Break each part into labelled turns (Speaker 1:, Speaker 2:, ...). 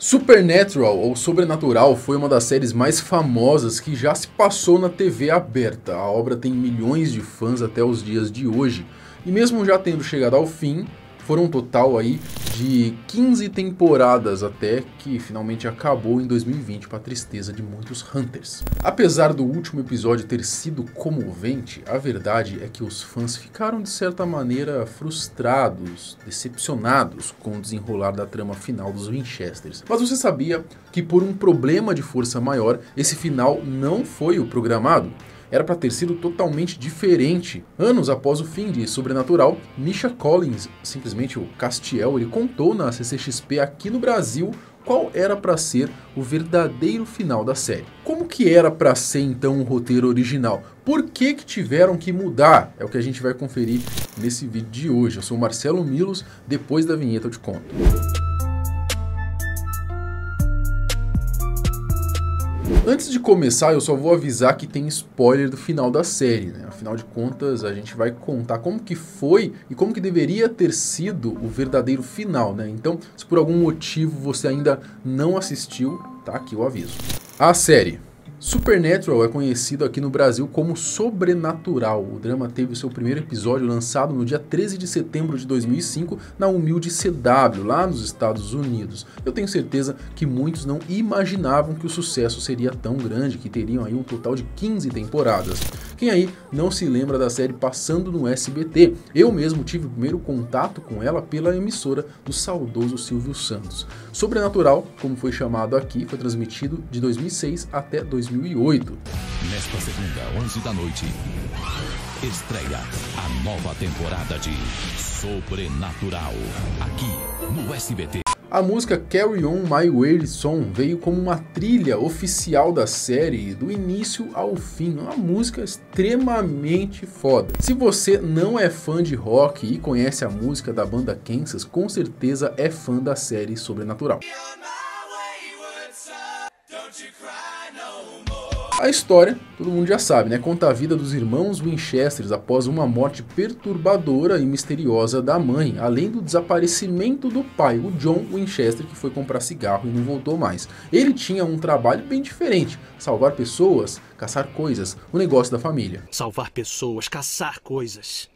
Speaker 1: Supernatural, ou Sobrenatural, foi uma das séries mais famosas que já se passou na TV aberta. A obra tem milhões de fãs até os dias de hoje. E mesmo já tendo chegado ao fim, foram um total aí de 15 temporadas até que finalmente acabou em 2020 para a tristeza de muitos Hunters. Apesar do último episódio ter sido comovente, a verdade é que os fãs ficaram de certa maneira frustrados, decepcionados com o desenrolar da trama final dos Winchesters. Mas você sabia que por um problema de força maior, esse final não foi o programado? Era para ter sido totalmente diferente. Anos após o fim de Sobrenatural, Misha Collins, simplesmente o Castiel, ele contou na CCXP aqui no Brasil qual era para ser o verdadeiro final da série. Como que era para ser então o roteiro original? Por que tiveram que mudar? É o que a gente vai conferir nesse vídeo de hoje. Eu sou o Marcelo Milos, depois da vinheta eu te conto. Antes de começar, eu só vou avisar que tem spoiler do final da série, né? Afinal de contas, a gente vai contar como que foi e como que deveria ter sido o verdadeiro final, né? Então, se por algum motivo você ainda não assistiu, tá aqui o aviso. A série Supernatural é conhecido aqui no Brasil como Sobrenatural. O drama teve o seu primeiro episódio lançado no dia 13 de setembro de 2005 na humilde CW, lá nos Estados Unidos. Eu tenho certeza que muitos não imaginavam que o sucesso seria tão grande, que teriam aí um total de 15 temporadas. Quem aí não se lembra da série passando no SBT? Eu mesmo tive o primeiro contato com ela pela emissora do saudoso Silvio Santos. Sobrenatural, como foi chamado aqui, foi transmitido de 2006 até 2008.
Speaker 2: Nesta segunda, 11 da noite, estreia a nova temporada de Sobrenatural, aqui no SBT.
Speaker 1: A música Carry On My Weird Song veio como uma trilha oficial da série do início ao fim, uma música extremamente foda. Se você não é fã de rock e conhece a música da banda Kansas, com certeza é fã da série Sobrenatural. A história, todo mundo já sabe, né? Conta a vida dos irmãos Winchesters após uma morte perturbadora e misteriosa da mãe, além do desaparecimento do pai, o John Winchester, que foi comprar cigarro e não voltou mais. Ele tinha um trabalho bem diferente: salvar pessoas, caçar coisas, o negócio da família.
Speaker 3: Salvar pessoas, caçar coisas.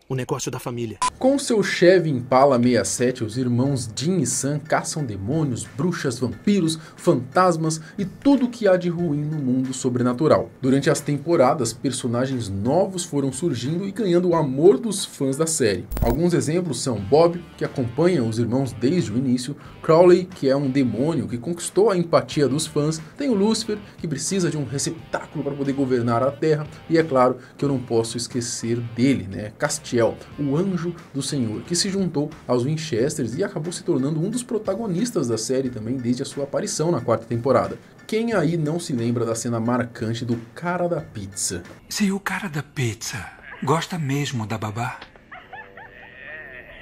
Speaker 3: O negócio da família. Com
Speaker 1: seu Chevy Impala 67, os irmãos Jim e Sam caçam demônios, bruxas, vampiros, fantasmas e tudo que há de ruim no mundo sobrenatural. Durante as temporadas, personagens novos foram surgindo e ganhando o amor dos fãs da série. Alguns exemplos são Bob, que acompanha os irmãos desde o início, Crowley, que é um demônio que conquistou a empatia dos fãs, tem o Lucifer, que precisa de um receptáculo para poder governar a Terra, e é claro que eu não posso esquecer dele, né? Castiel, o anjo do Senhor, que se juntou aos Winchesters e acabou se tornando um dos protagonistas da série também desde a sua aparição na quarta temporada. Quem aí não se lembra da cena marcante do cara da pizza?
Speaker 4: Se o cara da pizza gosta mesmo da babá,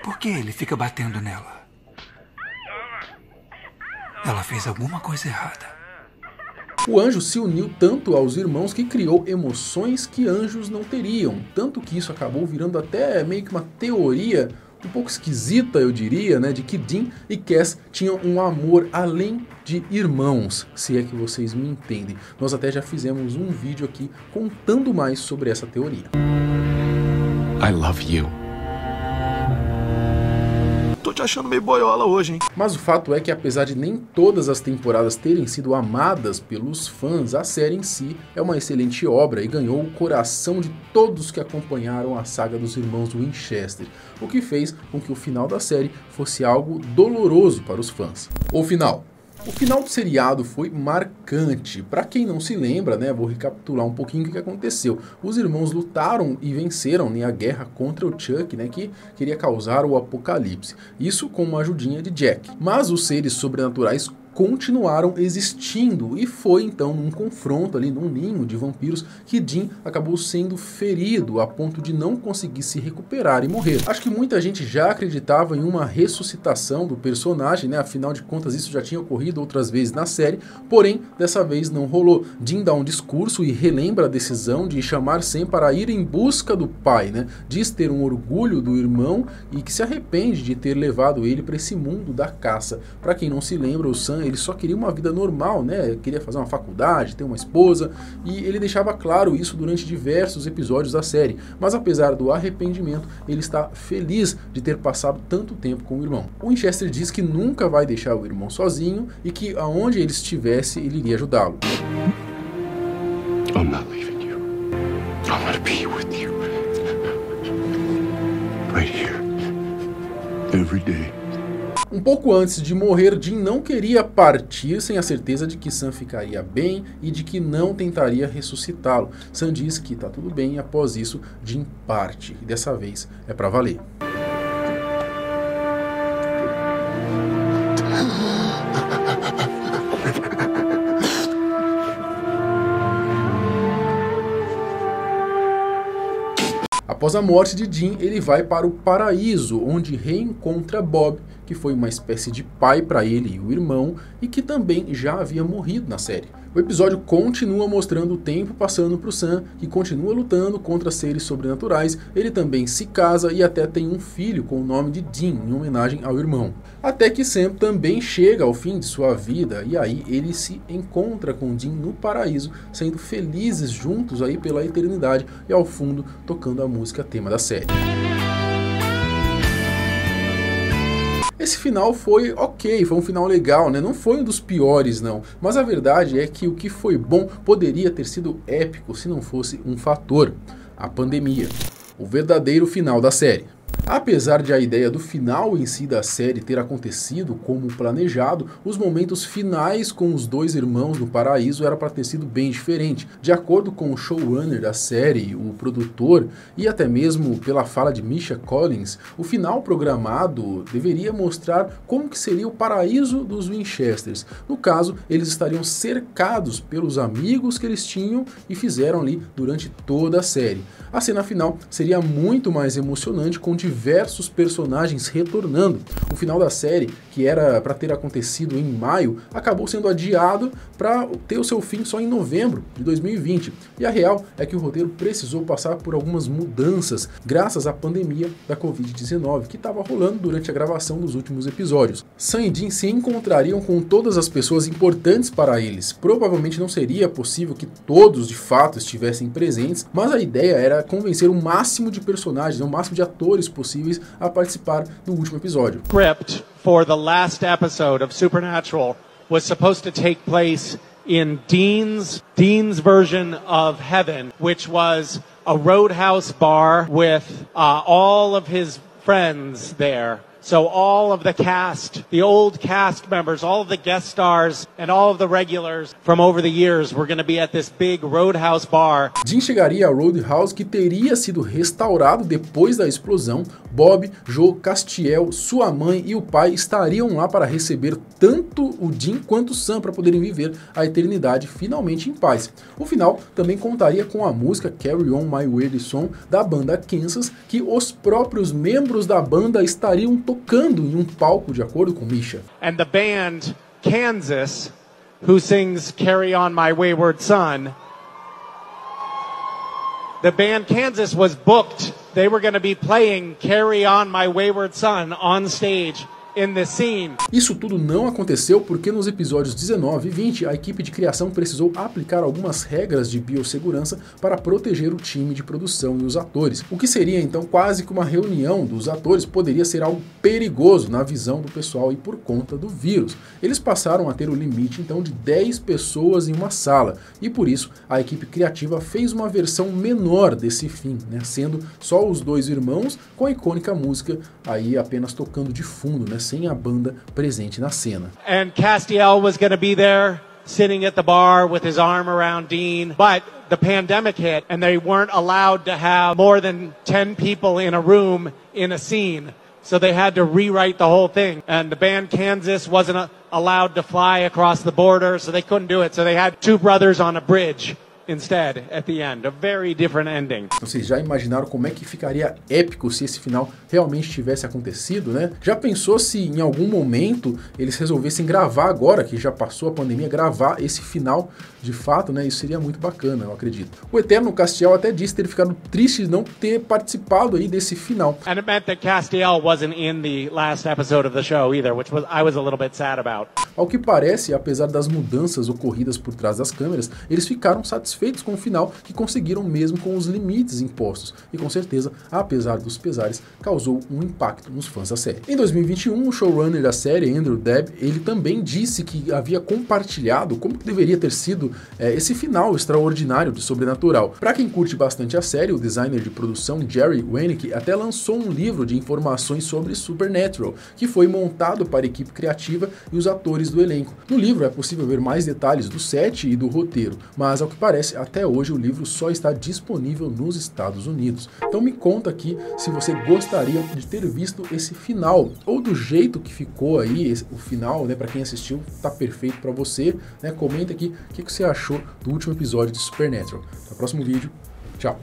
Speaker 4: por que ele fica batendo nela? Ela fez alguma coisa errada.
Speaker 1: O anjo se uniu tanto aos irmãos que criou emoções que anjos não teriam, tanto que isso acabou virando até meio que uma teoria um pouco esquisita, eu diria, né, de que Dean e Cass tinham um amor além de irmãos, se é que vocês me entendem. Nós até já fizemos um vídeo aqui contando mais sobre essa teoria.
Speaker 2: I love you.
Speaker 3: Tô te achando meio boiola hoje, hein?
Speaker 1: Mas o fato é que, apesar de nem todas as temporadas terem sido amadas pelos fãs, a série em si é uma excelente obra e ganhou o coração de todos que acompanharam a saga dos irmãos Winchester, o que fez com que o final da série fosse algo doloroso para os fãs. O final do seriado foi marcante. Para quem não se lembra, né, vou recapitular um pouquinho o que aconteceu. Os irmãos lutaram e venceram, né, a guerra contra o Chuck, né, que queria causar o apocalipse. Isso com uma ajudinha de Jack. Mas os seres sobrenaturais continuaram existindo, e foi então num confronto ali num ninho de vampiros que Dean acabou sendo ferido a ponto de não conseguir se recuperar e morrer. Acho que muita gente já acreditava em uma ressuscitação do personagem, né? Afinal de contas isso já tinha ocorrido outras vezes na série, porém dessa vez não rolou. Dean dá um discurso e relembra a decisão de chamar Sam para ir em busca do pai, né? Diz ter um orgulho do irmão e que se arrepende de ter levado ele para esse mundo da caça. Para quem não se lembra, o Sam ele só queria uma vida normal, né? Queria fazer uma faculdade, ter uma esposa, e ele deixava claro isso durante diversos episódios da série. Mas apesar do arrependimento, ele está feliz de ter passado tanto tempo com o irmão. O Winchester diz que nunca vai deixar o irmão sozinho e que aonde ele estivesse, ele iria ajudá-lo.
Speaker 2: I'm not leaving you. I want to be with you. Right here. Every day.
Speaker 1: Um pouco antes de morrer, Dean não queria partir sem a certeza de que Sam ficaria bem e de que não tentaria ressuscitá-lo. Sam diz que tá tudo bem e após isso, Dean parte. E dessa vez é pra valer. Após a morte de Dean, ele vai para o paraíso, onde reencontra Bob, que foi uma espécie de pai para ele e o irmão, e que também já havia morrido na série. O episódio continua mostrando o tempo passando para o Sam, que continua lutando contra seres sobrenaturais. Ele também se casa e até tem um filho com o nome de Dean, em homenagem ao irmão. Até que Sam também chega ao fim de sua vida, e aí ele se encontra com Dean no paraíso, sendo felizes juntos aí pela eternidade, e ao fundo tocando a música tema da série. Esse final foi ok, foi um final legal, né? Não foi um dos piores não, mas a verdade é que o que foi bom poderia ter sido épico se não fosse um fator: a pandemia, o verdadeiro final da série. Apesar de a ideia do final em si da série ter acontecido como planejado, os momentos finais com os dois irmãos no paraíso era para ter sido bem diferente. De acordo com o showrunner da série, o produtor, e até mesmo pela fala de Misha Collins, o final programado deveria mostrar como que seria o paraíso dos Winchesters. No caso, eles estariam cercados pelos amigos que eles tinham e fizeram ali durante toda a série. A cena final seria muito mais emocionante, com diversos personagens retornando. O final da série, que era para ter acontecido em maio, acabou sendo adiado para ter o seu fim só em novembro de 2020. E a real é que o roteiro precisou passar por algumas mudanças graças à pandemia da Covid-19 que estava rolando durante a gravação dos últimos episódios. Sam e Dean se encontrariam com todas as pessoas importantes para eles. Provavelmente não seria possível que todos de fato estivessem presentes, mas a ideia era convencer o máximo de personagens, o máximo de atores possíveis a participar do último episódio.
Speaker 5: Script for the last episode of Supernatural was supposed to take place in Dean's version of heaven, which was a roadhouse bar with all of his friends there. So all of the cast, the old cast members, all of the guest stars, and all of the regulars from over the years were going to be at this big roadhouse bar.
Speaker 1: Dean chegaria ao Roadhouse, que teria sido restaurado depois da explosão. Bob, Joe, Castiel, sua mãe e o pai estariam lá para receber tanto o Dean quanto o Sam para poderem viver a eternidade finalmente em paz. O final também contaria com a música Carry On My Weird Song da banda Kansas, que os próprios membros da banda estariam tocando em um palco, de acordo com Misha.
Speaker 5: And the band Kansas, who sings Carry On My Wayward Son, the band Kansas was booked. They were going to be playing Carry On My Wayward Son on stage in this scene.
Speaker 1: Isso tudo não aconteceu porque nos episódios 19 e 20 a equipe de criação precisou aplicar algumas regras de biossegurança para proteger o time de produção e os atores. O que seria então quase que uma reunião dos atores poderia ser algo perigoso na visão do pessoal e por conta do vírus. Eles passaram a ter o limite então de 10 pessoas em uma sala e por isso a equipe criativa fez uma versão menor desse fim, né, sendo só os dois irmãos com a icônica música aí apenas tocando de fundo, né, sem a banda presente na cena.
Speaker 5: And Castiel was going to be there sitting at the bar with his arm around Dean, but the pandemic hit and they weren't allowed to have more than 10 people in a room in a scene. So they had to rewrite the whole thing. And the band Kansas wasn't allowed to fly across the border, so they couldn't do it. So they had two brothers on a bridge instead at the end. A very different ending.
Speaker 1: Vocês já imaginaram como é que ficaria épico se esse final realmente tivesse acontecido, né? Já pensou se em algum momento eles resolvessem gravar agora, que já passou a pandemia, gravar esse final de fato, né? Isso seria muito bacana, eu acredito. O eterno Castiel até disse ter ficado triste de não ter participado aí desse final.
Speaker 5: And it meant that Castiel wasn't in the last episode of the show either, which I was a little bit sad about.
Speaker 1: Ao que parece, apesar das mudanças ocorridas por trás das câmeras, eles ficaram satisfeitos com o final que conseguiram mesmo com os limites impostos e com certeza, apesar dos pesares, causou um impacto nos fãs da série. Em 2021, o showrunner da série, Andrew Dabb, ele também disse que havia compartilhado como que deveria ter sido esse final extraordinário de Sobrenatural. Para quem curte bastante a série, o designer de produção Jerry Wenick até lançou um livro de informações sobre Supernatural, que foi montado para a equipe criativa e os atores do elenco. No livro é possível ver mais detalhes do set e do roteiro, mas ao que parece, até hoje o livro só está disponível nos Estados Unidos. Então me conta aqui se você gostaria de ter visto esse final, ou do jeito que ficou aí, o final, né, para quem assistiu, tá perfeito para você, né? Comenta aqui o que você achou do último episódio de Supernatural. Até o próximo vídeo, tchau!